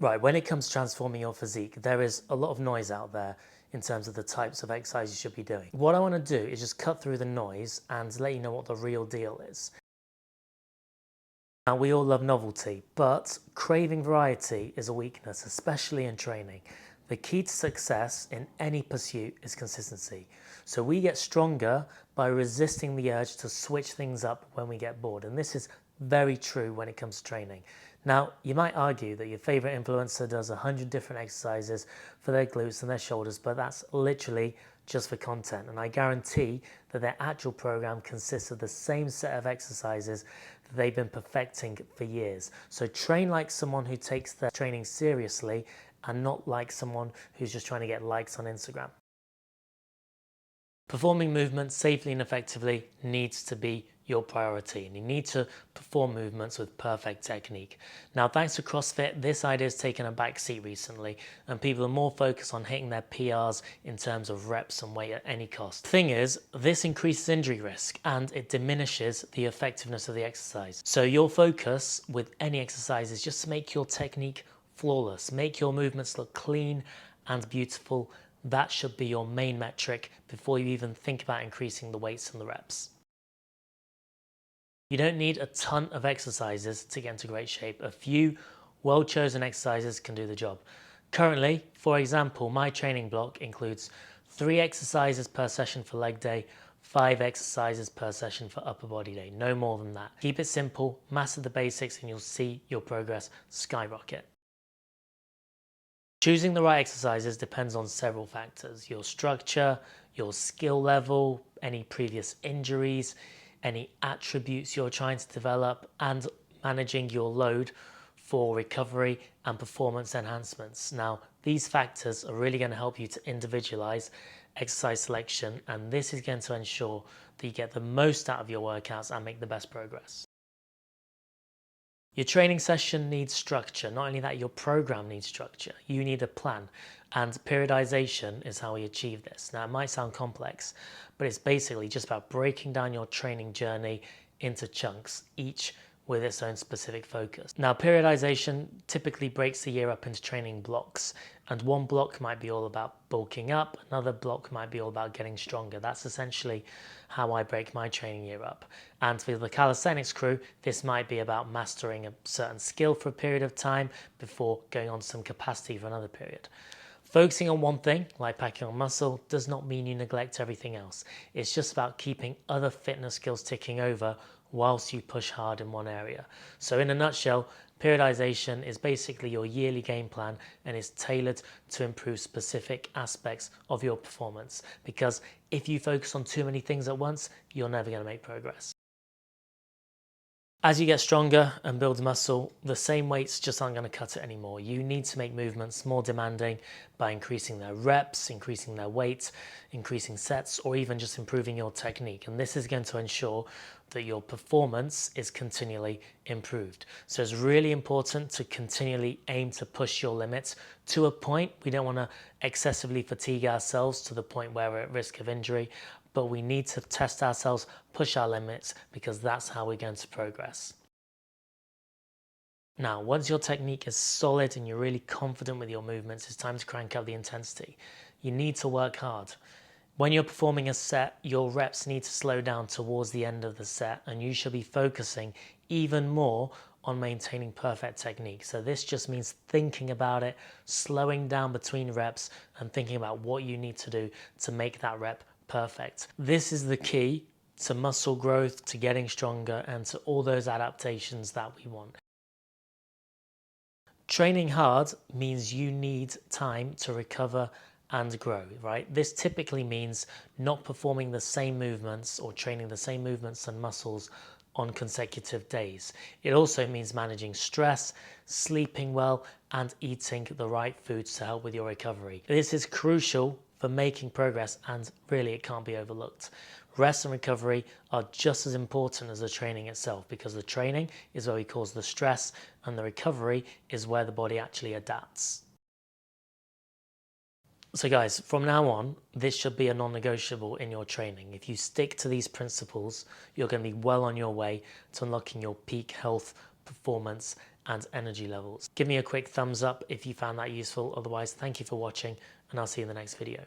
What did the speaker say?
Right, when it comes to transforming your physique, there is a lot of noise out there in terms of the types of exercise you should be doing. What I want to do is just cut through the noise and let you know what the real deal is. Now, we all love novelty, but craving variety is a weakness, especially in training. The key to success in any pursuit is consistency. So we get stronger by resisting the urge to switch things up when we get bored. And this is very true when it comes to training. Now, you might argue that your favorite influencer does 100 different exercises for their glutes and their shoulders, but that's literally just for content. And I guarantee that their actual program consists of the same set of exercises that they've been perfecting for years. So train like someone who takes their training seriously and not like someone who's just trying to get likes on Instagram. Performing movements safely and effectively needs to be your priority, and you need to perform movements with perfect technique. Now, thanks to CrossFit, this idea has taken a back seat recently, and people are more focused on hitting their PRs in terms of reps and weight at any cost. The thing is, this increases injury risk and it diminishes the effectiveness of the exercise. So your focus with any exercise is just to make your technique flawless, make your movements look clean and beautiful. That should be your main metric before you even think about increasing the weights and the reps. You don't need a ton of exercises to get into great shape. A few well-chosen exercises can do the job. Currently, for example, my training block includes 3 exercises per session for leg day, 5 exercises per session for upper body day, no more than that. Keep it simple, master the basics, and you'll see your progress skyrocket. Choosing the right exercises depends on several factors: your structure, your skill level, any previous injuries, any attributes you're trying to develop, and managing your load for recovery and performance enhancements. Now, these factors are really going to help you to individualize exercise selection, and this is going to ensure that you get the most out of your workouts and make the best progress. Your training session needs structure. Not only that, your program needs structure. You need a plan, and periodization is how we achieve this. Now, it might sound complex, but it's basically just about breaking down your training journey into chunks, each with its own specific focus. Now, periodization typically breaks the year up into training blocks, and one block might be all about bulking up, another block might be all about getting stronger. That's essentially how I break my training year up. And for the calisthenics crew, this might be about mastering a certain skill for a period of time before going on to some capacity for another period. Focusing on one thing, like packing on muscle, does not mean you neglect everything else. It's just about keeping other fitness skills ticking over whilst you push hard in one area. So in a nutshell, periodization is basically your yearly game plan and is tailored to improve specific aspects of your performance. Because if you focus on too many things at once, you're never going to make progress. As you get stronger and build muscle, the same weights just aren't going to cut it anymore. You need to make movements more demanding by increasing their reps, increasing their weight, increasing sets, or even just improving your technique. And this is going to ensure that your performance is continually improved. So it's really important to continually aim to push your limits to a point. We don't want to excessively fatigue ourselves to the point where we're at risk of injury, but we need to test ourselves, push our limits, because that's how we're going to progress. Now, once your technique is solid and you're really confident with your movements, it's time to crank up the intensity. You need to work hard. When you're performing a set, your reps need to slow down towards the end of the set, and you should be focusing even more on maintaining perfect technique. So this just means thinking about it, slowing down between reps, and thinking about what you need to do to make that rep perfect. This is the key to muscle growth, to getting stronger, and to all those adaptations that we want. Training hard means you need time to recover and grow, right? This typically means not performing the same movements or training the same movements and muscles on consecutive days. It also means managing stress, sleeping well, and eating the right foods to help with your recovery. This is crucial for making progress, and really it can't be overlooked. Rest and recovery are just as important as the training itself, because the training is where we cause the stress and the recovery is where the body actually adapts. So guys, from now on, this should be a non-negotiable in your training. If you stick to these principles, you're going to be well on your way to unlocking your peak health, performance, and energy levels. Give me a quick thumbs up if you found that useful. Otherwise, thank you for watching, and I'll see you in the next video.